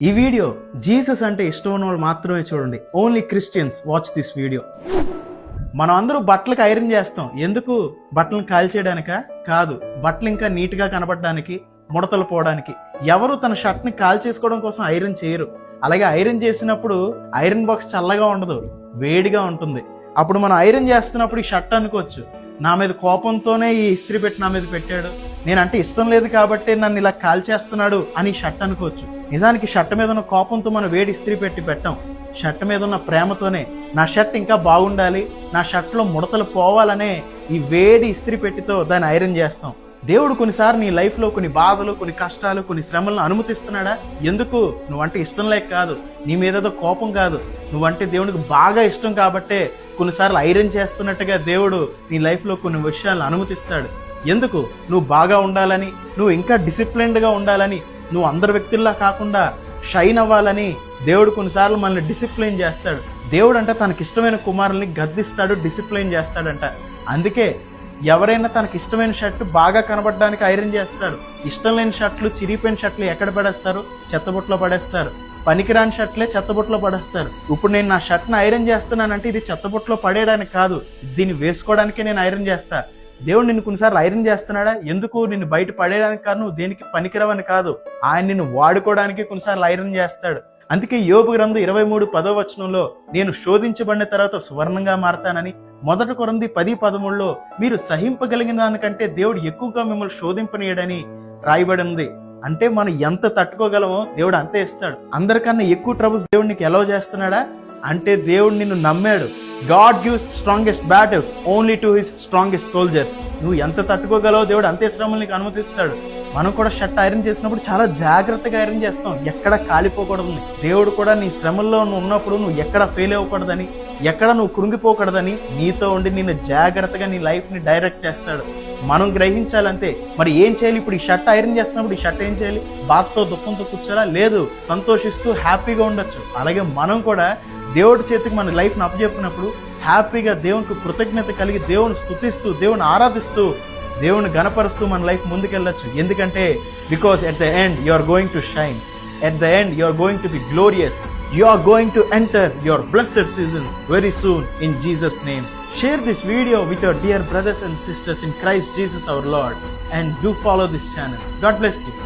ఈ video Jesus అంటే ఇష్టం ఉన్న వాళ్ళు మాత్రమే చూడండి. Only Christians watch this video. మనం అందరూ బట్టలకు ఐరన్ చేస్తాం. ఎందుకు? బట్టలను కాల్చేయడానికా? కాదు, బట్టలు ఇంకా నీట్గా కనపడడానికి, ముడతలు పోవడానికి. ఎవరు తన షర్ట్ని కాల్చేసుకోవడం కోసం ఐరన్ చేయరు. అలాగే ఐరన్ చేసినప్పుడు ఐరన్ బాక్స్ చల్లగా ఉండదు, వేడిగా ఉంటుంది. అప్పుడు మనం ఐరన్ చేస్తున్నప్పుడు ఈ షర్ట్ అనుకోవచ్చు, నా మీద కోపంతోనే ఈ ఇస్త్రీ పెట్టి నా మీద పెట్టాడు, నేనంటే ఇష్టం లేదు కాబట్టి నన్ను ఇలా కాల్చేస్తున్నాడు అని షర్ట్ అనుకోవచ్చు. నిజానికి షర్ట్ మీద ఉన్న కోపంతో మనం వేడి ఇస్త్రీ పెట్టి పెట్టాం. షర్ట్ మీద ఉన్న ప్రేమతోనే నా షర్ట్ ఇంకా బాగుండాలి, నా షర్ట్లో ముడతలు పోవాలనే ఈ వేడి ఇస్త్రీ పెట్టితో దాన్ని ఐరన్ చేస్తాం. దేవుడు కొన్నిసార్లు నీ లైఫ్లో కొన్ని బాధలు, కొన్ని కష్టాలు, కొన్ని శ్రమలను అనుమతిస్తున్నాడా? ఎందుకు? నువ్వంటే ఇష్టం లేక కాదు, నీ మీదేదో కోపం కాదు, నువ్వంటే దేవునికి బాగా ఇష్టం కాబట్టే కొన్నిసార్లు ఐరన్ చేస్తున్నట్టుగా దేవుడు నీ లైఫ్లో కొన్ని విషయాలను అనుమతిస్తాడు. ఎందుకు? నువ్వు బాగా ఉండాలని, నువ్వు ఇంకా డిసిప్లిన్డ్గా ఉండాలని, నువ్వు అందరి వ్యక్తుల్లా కాకుండా షైన్ అవ్వాలని దేవుడు కొన్నిసార్లు మనల్ని డిసిప్లిన్ చేస్తాడు. దేవుడు అంటే తనకిష్టమైన కుమారుల్ని గద్దిస్తాడు, డిసిప్లిన్ చేస్తాడంట. అందుకే ఎవరైనా తనకి ఇష్టమైన షర్ట్ బాగా కనబడడానికి ఐరన్ చేస్తారు. ఇష్టం లేని షర్ట్లు, చిరిగిపోయిన షర్ట్లు ఎక్కడ పడేస్తారు? చెత్తబుట్టలో పడేస్తారు. పనికిరాని షర్ట్లే చెత్తబుట్టలో పడేస్తారు. ఇప్పుడు నేను నా షర్ట్ని ఐరన్ చేస్తున్నానంటే ఇది చెత్తబుట్టలో పడేయడానికి కాదు, దీన్ని వేసుకోవడానికే నేను ఐరన్ చేస్తా. దేవుడు నిన్ను కొన్నిసార్లు ఐరన్ చేస్తున్నాడా? ఎందుకు? నిన్ను బయట పడేయడానికి కాదు, నువ్వు దేనికి పనికిరావని కాదు, ఆయన నిన్ను వాడుకోవడానికి కొన్నిసార్లు ఐరన్ చేస్తాడు. అందుకే యోబు గ్రంథం 23:10 నేను శోధించబడిన తర్వాత సువర్ణంగా మారతానని, 1 కొరింథీ 10:13 మీరు సహింపగలిగిన దానికంటే దేవుడు ఎక్కువగా మిమ్మల్ని శోధింపనీయడని రాయబడి ఉంది. అంటే మనం ఎంత తట్టుకోగలమో దేవుడు అంతే ఇస్తాడు. అందరికన్నా ఎక్కువ ట్రబుల్స్ దేవుడు నీకు ఎలా చేస్తున్నాడా? అంటే దేవుడు నిన్ను నమ్మాడు. God gives strongest battles only to his strongest soldiers. నువ్వు ఎంత తట్టుకోగలవో దేవుడు అంతే శ్రమలు నీకు అనుమతిస్తాడు. మనం కూడా షర్ట్ ఐరన్ చేసినప్పుడు చాలా జాగ్రత్తగా ఐరన్ చేస్తాం, ఎక్కడ కాలిపోకూడదు. దేవుడు కూడా నీ శ్రమల్లో నువ్వు ఉన్నప్పుడు నువ్వు ఎక్కడ ఫెయిల్ అవ్వకూడదని, ఎక్కడ నువ్వు కృంగిపోకూడదని నీతో ఉండి నిన్ను జాగ్రత్తగా నీ లైఫ్ని డైరెక్ట్ చేస్తాడు. మనం గ్రహించాలంతే. మరి ఏం చేయాలి? ఇప్పుడు ఈ షర్ట్ ఐరన్ చేస్తున్నప్పుడు ఈ షర్ట్ ఏం చేయాలి? బాధతో, దుఃఖంతో కూర్చోరా? లేదు, సంతోషిస్తూ హ్యాపీగా ఉండొచ్చు. అలాగే మనం కూడా దేవుడి చేతికి మన లైఫ్ని అప్పచెప్పినప్పుడు హ్యాపీగా దేవునికి కృతజ్ఞత కలిగి దేవుని స్తుతిస్తూ, దేవుని ఆరాధిస్తూ, దేవుని గణపరుస్తూ మన లైఫ్ ముందుకెళ్ళొచ్చు. ఎందుకంటే because at the end you are going to shine, at the end you are going to be glorious, you are going to enter your blessed seasons very soon in Jesus name. Share this video with your dear brothers and sisters in Christ Jesus our Lord, and do follow this channel. God bless you.